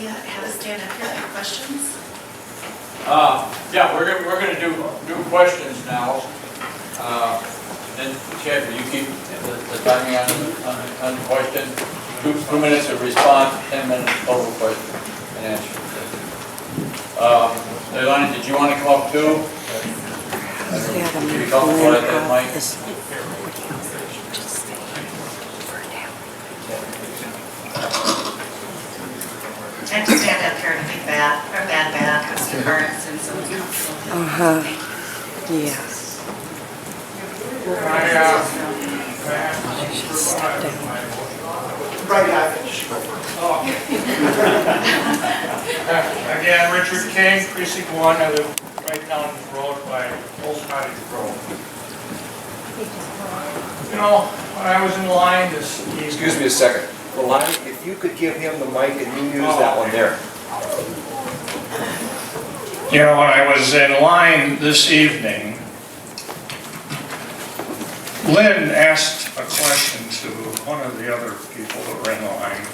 have us stand up here for questions? Yeah, we're gonna do questions now. And Chad, will you keep the timing on the question? 2 minutes of response, 10 minutes total question and answer. Leilani, did you want to come up too? Did you come up at that mic? I have to stand up here to be bad back. I was currents and so it's comfortable. Yes. Again, Richard King, Precinct 1. I live right down the road by Holmstadt Kaye. You know, when I was in line to see... Excuse me a second. Leilani, if you could give him the mic and you use that one there. You know, when I was in line this evening, Lynn asked a question to one of the other people that were in line.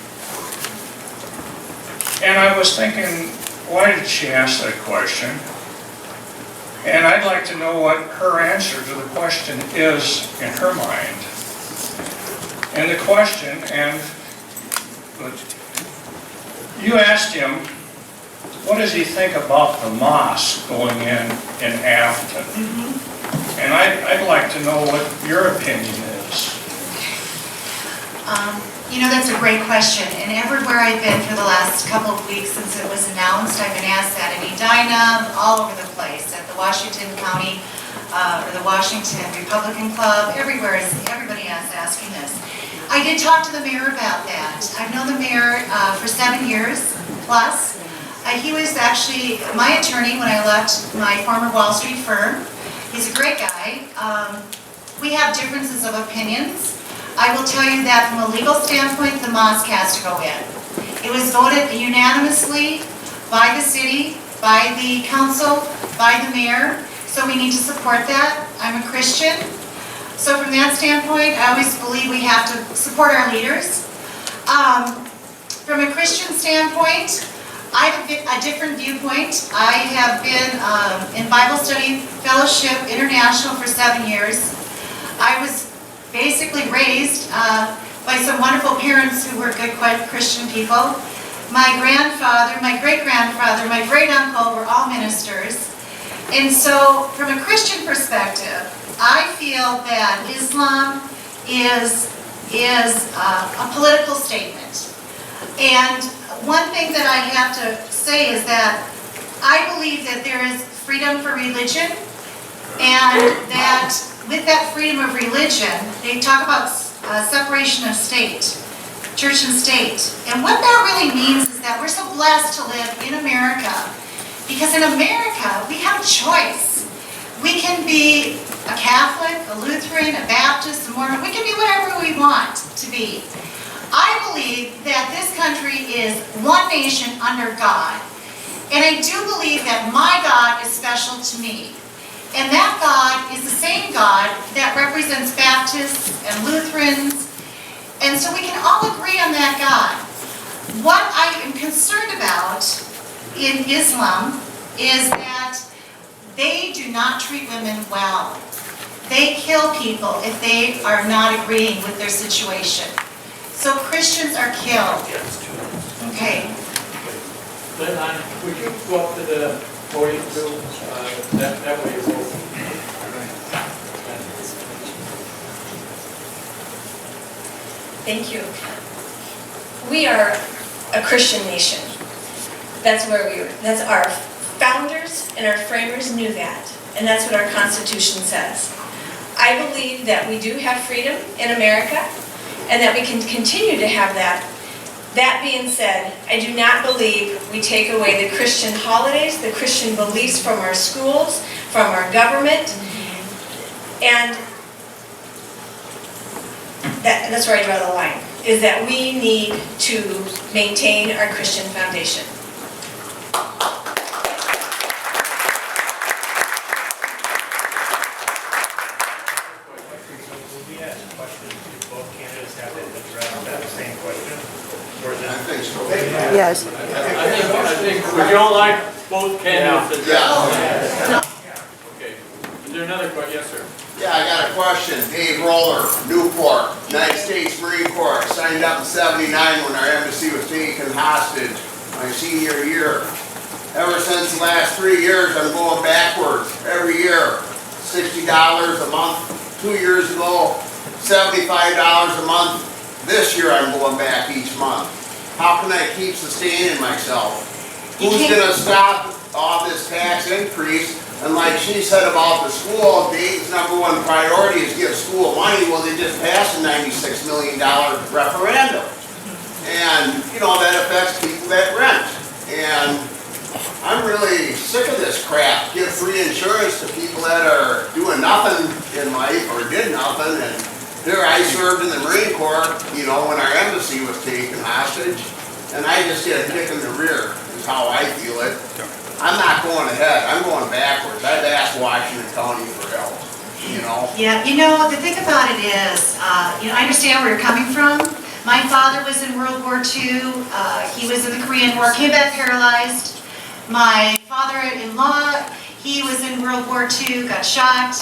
And I was thinking, why did she ask that question? And I'd like to know what her answer to the question is in her mind. And the question, you asked him, what does he think about the mosque going in Afton? And I'd like to know what your opinion is. You know, that's a great question. And everywhere I've been for the last couple of weeks since it was announced, I've been asked that in Edina, all over the place, at the Washington County, or the Washington Republican Club, everywhere, everybody is asking this. I did talk to the mayor about that. I've known the mayor for 7 years plus. He was actually my attorney when I left my former Wall Street firm. He's a great guy. We have differences of opinions. I will tell you that from a legal standpoint, the mosque has to go in. It was voted unanimously by the city, by the council, by the mayor, so we need to support that. I'm a Christian, so from that standpoint, I always believe we have to support our leaders. From a Christian standpoint, I have a different viewpoint. I have been in Bible Study Fellowship International for 7 years. I was basically raised by some wonderful parents who were good, quite Christian people. My grandfather, my great-grandfather, my great-uncle were all ministers. And so, from a Christian perspective, I feel that Islam is a political statement. And one thing that I have to say is that I believe that there is freedom for religion, and that with that freedom of religion, they talk about separation of state, church and state. And what that really means is that we're so blessed to live in America, because in America, we have a choice. We can be a Catholic, a Lutheran, a Baptist, a Mormon. We can be whatever we want to be. I believe that this country is one nation under God. And I do believe that my God is special to me. And that God is the same God that represents Baptists and Lutherans. And so we can all agree on that God. What I am concerned about in Islam is that they do not treat women well. They kill people if they are not agreeing with their situation. So Christians are killed. Okay. Leilani, would you go up to the podium too? That way you're both. Thank you. We are a Christian nation. That's our founders and our framers knew that. And that's what our Constitution says. I believe that we do have freedom in America and that we can continue to have that. That being said, I do not believe we take away the Christian holidays, the Christian beliefs from our schools, from our government, and that's where I draw the line, is that we need to maintain our Christian foundation. We asked questions to both candidates, have they addressed that same question? I think so. Yes. I think, would you all like both candidates? Yeah. Okay. Is there another question? Yes, sir. Yeah, I got a question. Dave Roller, Newport, United States Marine Corps. I signed up in '79 when our embassy was taken hostage, my senior year. Ever since the last 3 years, I'm going backwards every year. $60 a month. 2 years ago, $75 a month. This year, I'm going back each month. How can I keep sustaining myself? Who's gonna stop all this tax increase? And like she said about the school, Dave's #1 priority is give school money. Well, they just passed a $96 million referendum. And, you know, that affects people that rent. And I'm really sick of this crap. Give free insurance to people that are doing nothing in life or did nothing. And there I served in the Marine Corps, you know, when our embassy was taken hostage. And I just get a kick in the rear, is how I feel it. I'm not going ahead, I'm going backwards. I've asked Washington County for help, you know? Yeah, you know, the thing about it is, you know, I understand where you're coming from. My father was in World War II, he was in the Korean War, came back paralyzed. My father-in-law, he was in World War II, got shot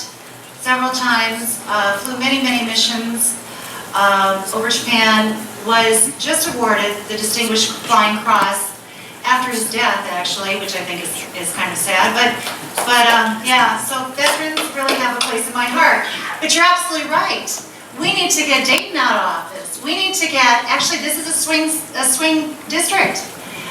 several times, flew many, many missions over Japan, was just awarded the Distinguished Flying Cross after his death, actually, which I think is kind of sad, but yeah, so veterans really have a place in my heart. But you're absolutely right. We need to get Dayton out of office. We need to get, actually, this is a swing district.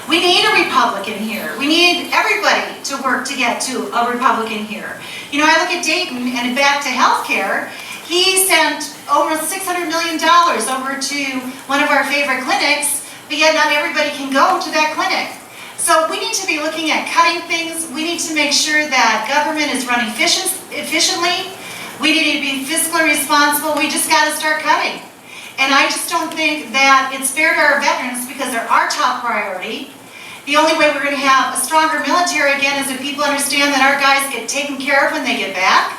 We need a Republican here. We need everybody to work to get to a Republican here. You know, I look at Dayton and back to healthcare. He sent over $600 million over to one of our favorite clinics, but yet not everybody can go to that clinic. So we need to be looking at cutting things. We need to make sure that government is running efficiently. We need to be fiscally responsible. We just got to start cutting. And I just don't think that it's fair to our veterans because they're our top priority. The only way we're going to have a stronger military again is if people understand that our guys get taken care of when they get back.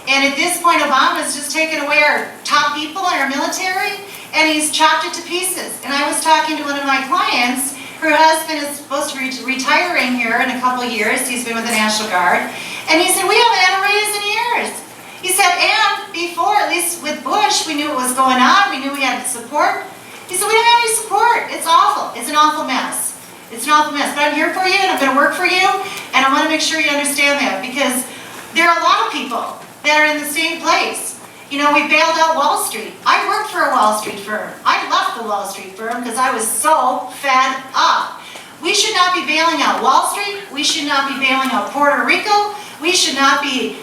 And at this point, Obama's just taken away our top people in our military and he's chopped it to pieces. And I was talking to one of my clients. Her husband is supposed to be retiring here in a couple of years. He's been with the National Guard. And he said, we haven't had a raise in years. He said, and before, at least with Bush, we knew what was going on. We knew we had support. He said, we don't have any support. It's awful. It's an awful mess. It's an awful mess. But I'm here for you, and I'm going to work for you. And I want to make sure you understand that because there are a lot of people that are in the same place. You know, we bailed out Wall Street. I worked for a Wall Street firm. I left the Wall Street firm because I was so fed up. We should not be bailing out Wall Street. We should not be bailing out Puerto Rico. We should not be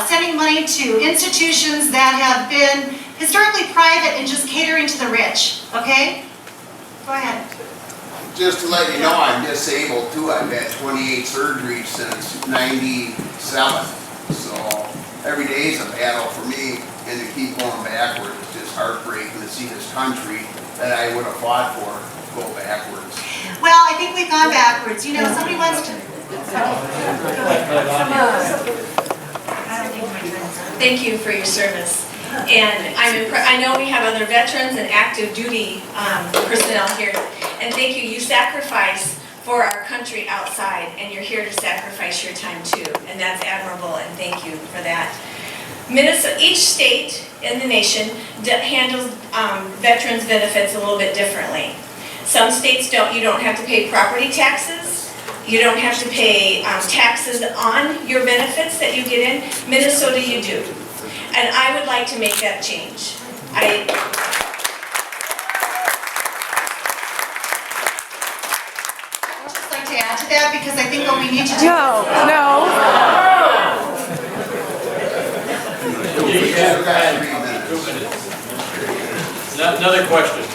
sending money to institutions that have been historically private and just catering to the rich. Okay? Go ahead. Just to let you know, I'm disabled too. I've had 28 surgeries since '97. So every day is a battle for me. And to keep going backwards, it's just heartbreaking to see this country that I would have fought for go backwards. Well, I think we've gone backwards. You know, somebody wants to... Thank you for your service. And I know we have other veterans and active duty personnel here. And thank you. You sacrifice for our country outside, and you're here to sacrifice your time too. And that's admirable, and thank you for that. Minnesota, each state in the nation handles veterans benefits a little bit differently. Some states don't. You don't have to pay property taxes. You don't have to pay taxes on your benefits that you get in. Minnesota, you do. And I would like to make that change. I'd just like to add to that because I think what we need to do... Another question.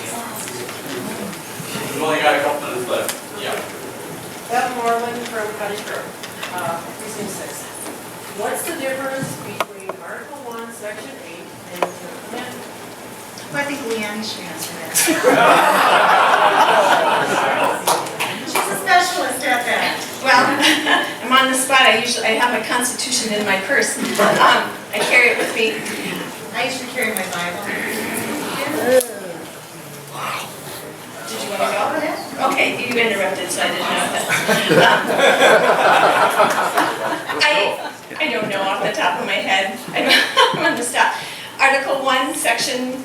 We've only got a couple minutes left. Yeah. Beth Moreland from Cottage Grove, Precinct 6. What's the difference between Article 1, Section 8 and the amendment? Well, I think Leilani should answer that. She's a specialist at that. Well, I'm on the spot. I have my Constitution in my purse. I carry it with me. I usually carry my Bible. Did you want to go? You interrupted, so I didn't know that. I don't know off the top of my head. I'm going to stop. Article 1, Section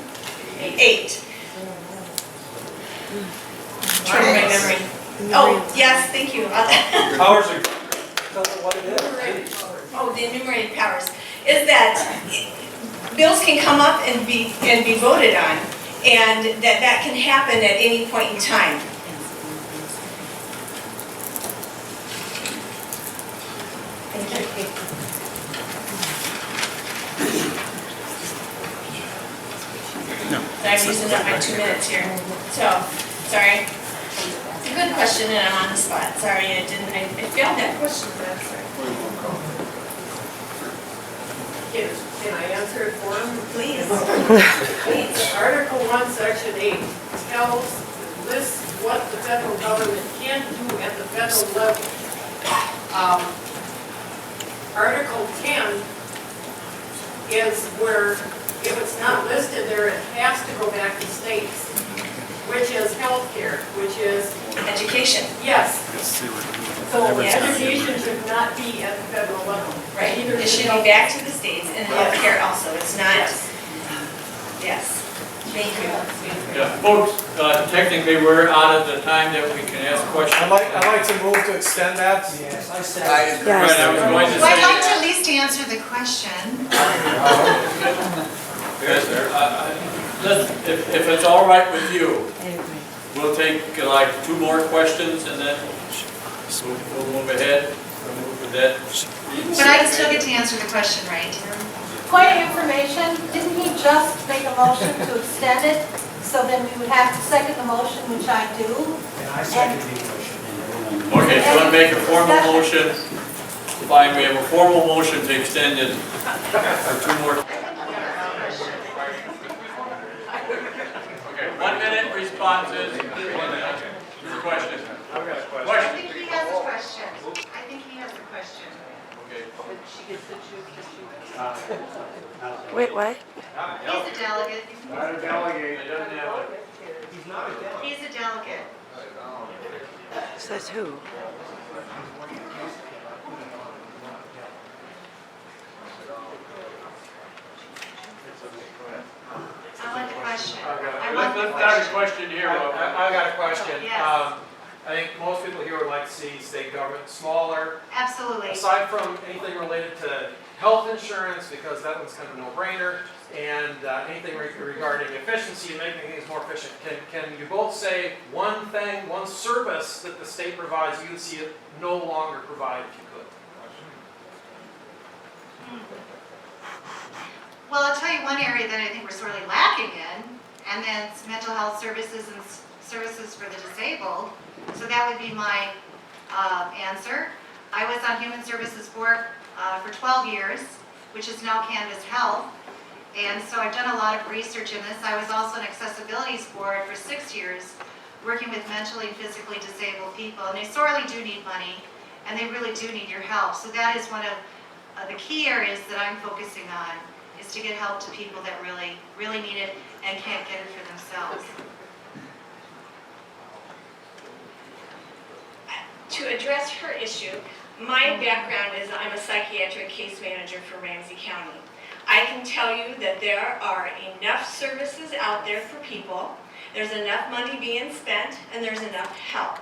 8. Trying my memory. Oh, yes, thank you. Powers are, tell them what it is. Oh, the enumerated powers. Is that bills can come up and be voted on, and that can happen at any point in time. Thank you. I'm using up my 2 minutes here. So, sorry. It's a good question and I'm on the spot. Sorry, I failed that question, but I'm sorry. Can I answer it for him? Please. Please. Article 1, Section 8 lists what the federal government can do at the federal level. Article 10 is where, if it's not listed there, it has to go back to states, which is healthcare, which is, Education. yes. So Yes. education should not be at the federal level. Right. Either It should the be back to the states and healthcare also. It's not, Yes. yes. Thank you. Yeah, folks, technically, we're out of the time that we can ask questions. I'd like to move to extend that. Yes, I said. Right, I was going to Well, I'd like to say, at least answer the question. yes, sir. If it's all right with you, we'll take like 2 more questions and then we'll move ahead. We'll move with that. But I still get to answer the question, right? Point of information, didn't he just make a motion to extend it? So then we would have to second the motion, which I do. And I second the motion. Okay, so I'm going to make a formal motion. Fine, we have a formal motion to extend it for 2 more. Okay, 1 minute responses. Question. I think he has a question. I think he has a question. Okay. Wait, what? He's a delegate. Not a delegate. It doesn't have a- He's not a delegate. He's a delegate. Says who? I want the question. I want Let's the start a question. question here. I got a question. Yes. I think most people here would like to see state government smaller. Absolutely. Aside from anything related to health insurance, because that one's kind of a no-brainer, and anything regarding efficiency and making things more efficient, can you both say one thing, one service that the state provides, you would see it no longer provide if you could? Well, I'll tell you one area that I think we're sorely lacking in, and that's mental health services and services for the disabled. So that would be my answer. I was on Human Services Board for 12 years, which is now Canvas Health. And so I've done a lot of research in this. I was also on Accessibilities Board for 6 years, working with mentally and physically disabled people. And they sorely do need money, and they really do need your help. So that is one of the key areas that I'm focusing on, is to get help to people that really, really need it and can't get it for themselves. To address her issue, my background is I'm a psychiatric case manager for Ramsey County. I can tell you that there are enough services out there for people, there's enough money being spent, and there's enough help.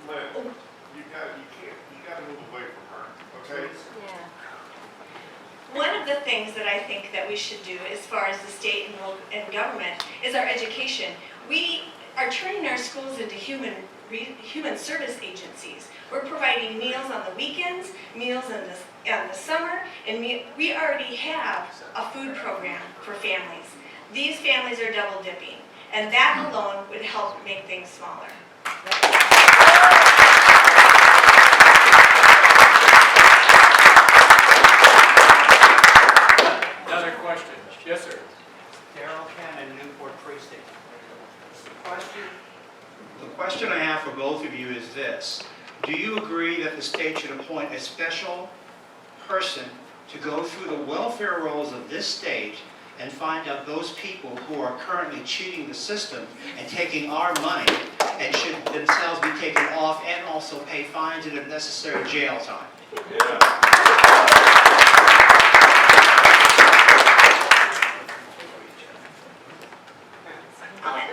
Lynn, you gotta move away from her, okay? One of the things that I think that we should do as far as the state and government is our education. We are turning our schools into human service agencies. We're providing meals on the weekends, meals in the summer, and we already have a food program for families. These families are double dipping, and that alone would help make things smaller. Another question. Yes, sir. Darrell Cannon, Newport Precinct. The question I have for both of you is this. Do you agree that the state should appoint a special person to go through the welfare rolls of this state and find out those people who are currently cheating the system and taking our money and should themselves be taken off and also pay fines and if necessary, jail time.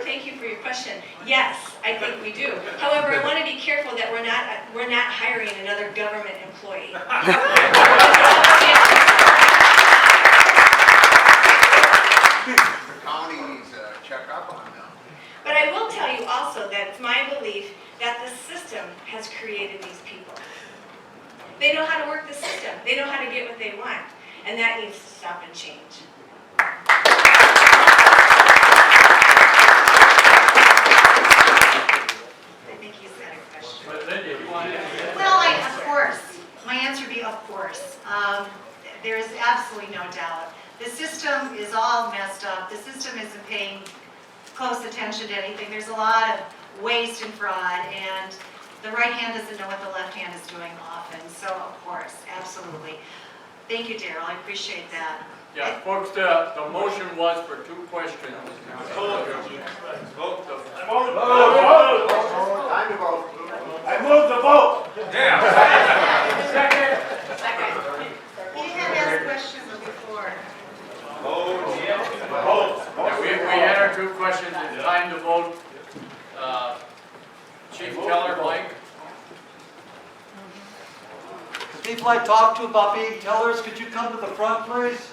Thank you for your question. Yes, I think we do. However, I want to be careful that we're not hiring another government employee. The county needs to check up on them. But I will tell you also that it's my belief that the system has created these people. They know how to work the system. They know how to get what they want. And that needs to stop and change. I think he's got a question. But Linda, you want to answer that? Well, of course. My answer would be of course. There is absolutely no doubt. The system is all messed up. The system isn't paying close attention to anything. There's a lot of waste and fraud, and the right hand doesn't know what the left hand is doing often. So, of course, absolutely. Thank you, Daryl. I appreciate that. Yeah, folks, the motion was for 2 questions. I move the vote. Second. He had asked questions before. Yeah, we had our 2 questions, it's time to vote. Chief Teller, Mike? The people I talked to about being tellers, could you come to the front, please?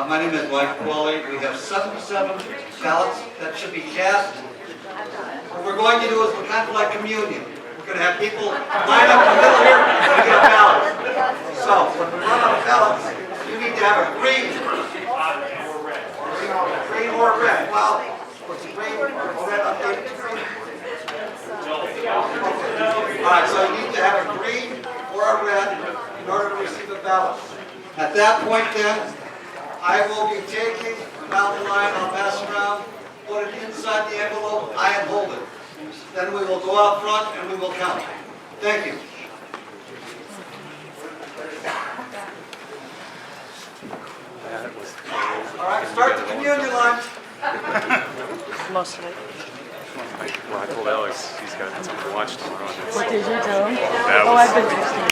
My name is Mike Qualley. We have 77 ballots that should be cast. What we're going to do is we're kind of like communion. We're going to have people line up in the middle here to get a ballot. So, when we run out of ballots, you need to have a green or red. Well, what's a green or red on the All right, so you need to have a green or a red in order to receive a ballot. At that point then, I will be taking down the line, I'll pass around, put it inside the envelope, I am holding. Then we will go out front and we will count. Thank you. All right, start the communion line. Mostly. Well, I told Alex he's got something to watch tomorrow. What did you tell him? That Oh, was- I've been texting.